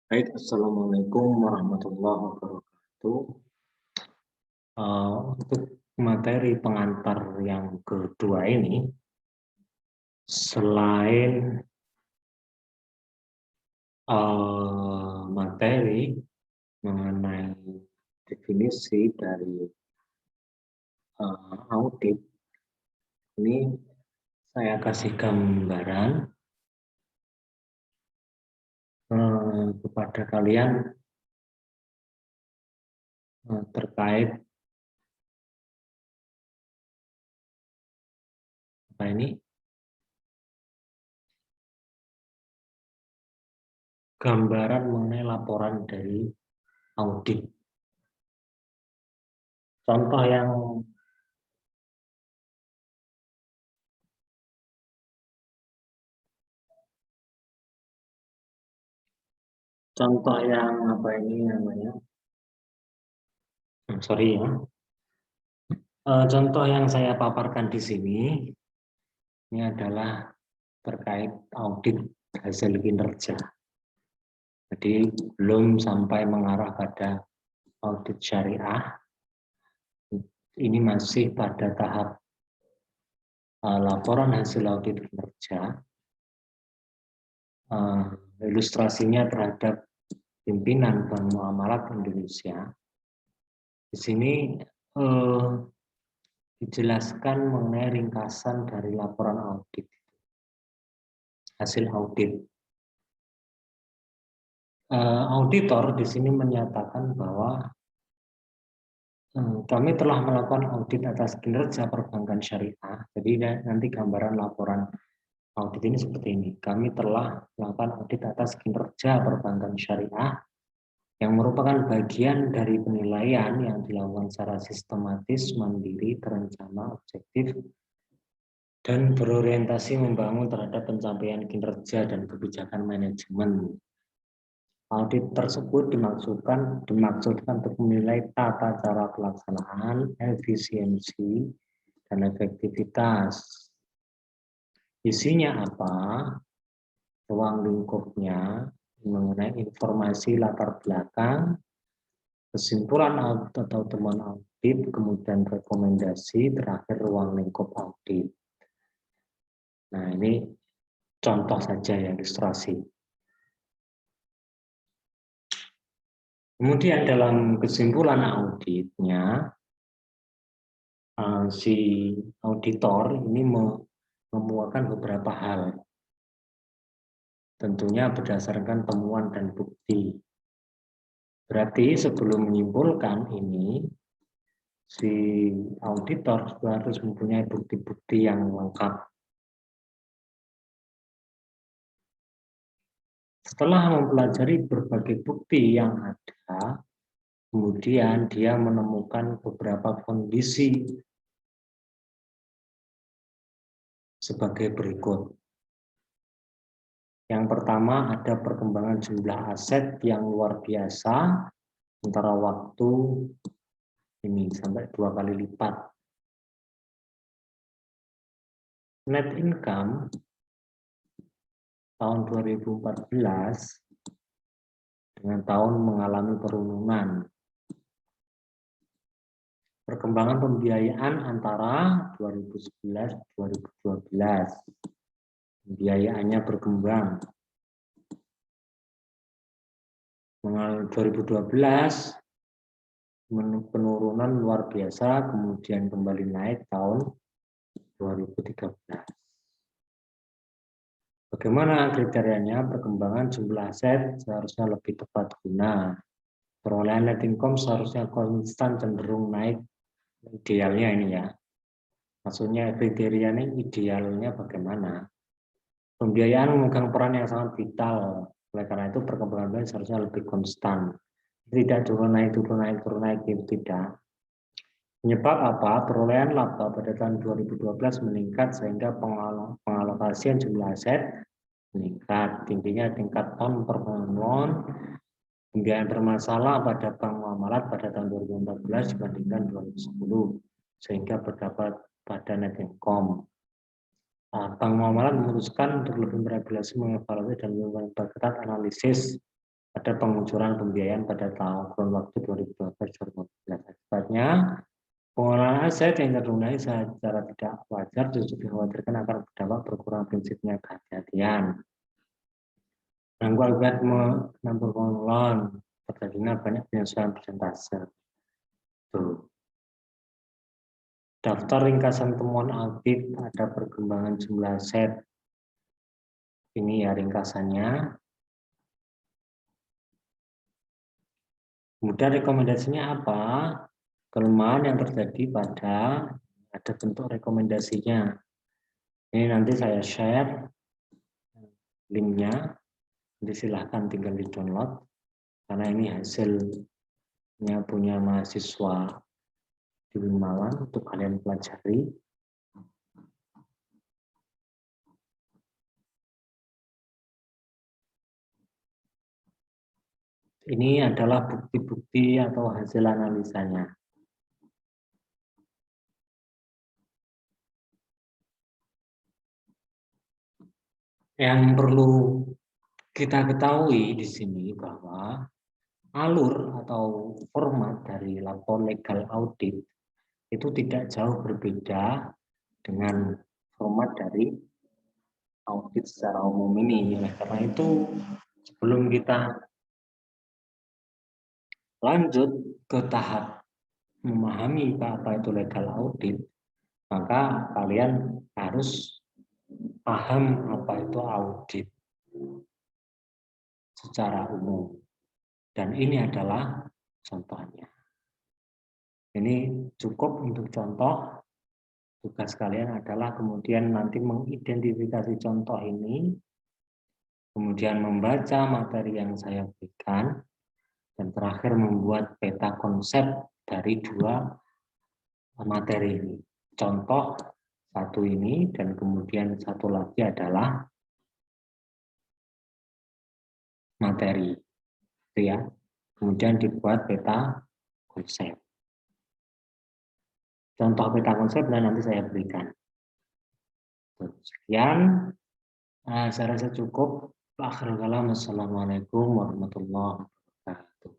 Baik, Assalamualaikum warahmatullahi wabarakatuh. Untuk materi pengantar yang kedua ini, selain materi mengenai definisi dari audit, ini saya kasih gambaran kepada kalian terkait apa ini? Gambaran mengenai laporan dari audit. Contoh yang apa ini namanya? Sorry ya. Contoh yang saya paparkan di sini ini adalah terkait audit hasil kinerja. Jadi belum sampai mengarah pada audit syariah. Ini masih pada tahap laporan hasil audit kinerja. Ilustrasinya terhadap pimpinan Bank Muamalat Indonesia. Di sini dijelaskan mengenai ringkasan dari laporan audit, hasil audit. Auditor di sini menyatakan bahwa kami telah melakukan audit atas kinerja perbankan syariah. Jadi nanti gambaran laporan audit ini seperti ini. Kami telah melakukan audit atas kinerja perbankan syariah yang merupakan bagian dari penilaian yang dilakukan secara sistematis, mandiri, terencana, objektif, dan berorientasi membangun terhadap pencapaian kinerja dan kebijakan manajemen. Audit tersebut dimaksudkan untuk menilai tata cara pelaksanaan, efisiensi, dan efektivitas. Isinya apa? Ruang lingkupnya mengenai informasi latar belakang, kesimpulan audit atau temuan audit, kemudian rekomendasi, terakhir ruang lingkup audit. Nah, ini contoh saja ya, ilustrasi. Kemudian dalam kesimpulan auditnya, si auditor ini memuatkan beberapa hal. Tentunya berdasarkan temuan dan bukti. Berarti sebelum menyimpulkan ini, si auditor harus mempunyai bukti-bukti yang lengkap. Setelah mempelajari berbagai bukti yang ada, kemudian dia menemukan beberapa kondisi sebagai berikut. Yang pertama ada perkembangan jumlah aset yang luar biasa antara waktu ini sampai 2 kali lipat. Net income tahun 2014 dengan tahun mengalami penurunan. Perkembangan pembiayaan antara 2011-2012. Pembiayaannya berkembang. 2012 penurunan luar biasa, kemudian kembali naik tahun 2013. Bagaimana kriterianya? Perkembangan jumlah aset seharusnya lebih tepat guna. Perolehan net income seharusnya konstan cenderung naik. Idealnya ini ya. Maksudnya kriterianya idealnya bagaimana? Pembiayaan memegang peran yang sangat vital. Oleh karena itu perkembangan seharusnya lebih konstan. Tidak turun naik, itu tidak. Penyebab apa? Perolehan laba pada tahun 2012 meningkat sehingga pengalokasian jumlah aset meningkat. Tingginya tingkat on per loan, pembiayaan bermasalah pada Bank Muamalat pada tahun 2014 dibandingkan 2010 sehingga berdampak pada net income. Bank Muamalat memutuskan untuk lebih meregulasi, mengevaluasi dan memperketat analisis Ada pengucuran pembiayaan pada tahun waktu 2012-2014. Akibatnya, pengelolaan aset yang cenderung naik secara tidak wajar justru dikhawatirkan akan berdampak berkurang prinsipnya kehati-hatian. Mengganggu algoritma penambur pengelolaan, terjadinya banyak penyesuaian persentase. Tuh. Daftar ringkasan temuan audit, ada perkembangan jumlah aset. Ini ya ringkasannya. Kemudian rekomendasinya apa? Kelemahan yang terjadi pada ada bentuk rekomendasinya. Ini nanti saya share linknya. Nanti silahkan tinggal di download karena ini hasilnya punya mahasiswa di Malang untuk kalian pelajari. Ini adalah bukti-bukti atau hasil analisanya. Yang perlu kita ketahui di sini bahwa alur atau format dari lapor legal audit itu tidak jauh berbeda dengan format dari audit secara umum ini. Oleh karena itu, sebelum kita lanjut ke tahap memahami apa itu legal audit, maka kalian harus paham apa itu audit secara umum. Dan ini adalah contohnya. Ini cukup untuk contoh. Tugas kalian adalah kemudian nanti mengidentifikasi contoh ini, kemudian membaca materi yang saya berikan, dan terakhir membuat peta konsep dari dua materi ini. Contoh satu ini, dan kemudian satu lagi adalah materi. Itu ya. Kemudian dibuat peta konsep. Contoh peta konsep dan nanti saya berikan. Sekian, saya rasa cukup. Akhirul kalam, assalamualaikum warahmatullahi wabarakatuh.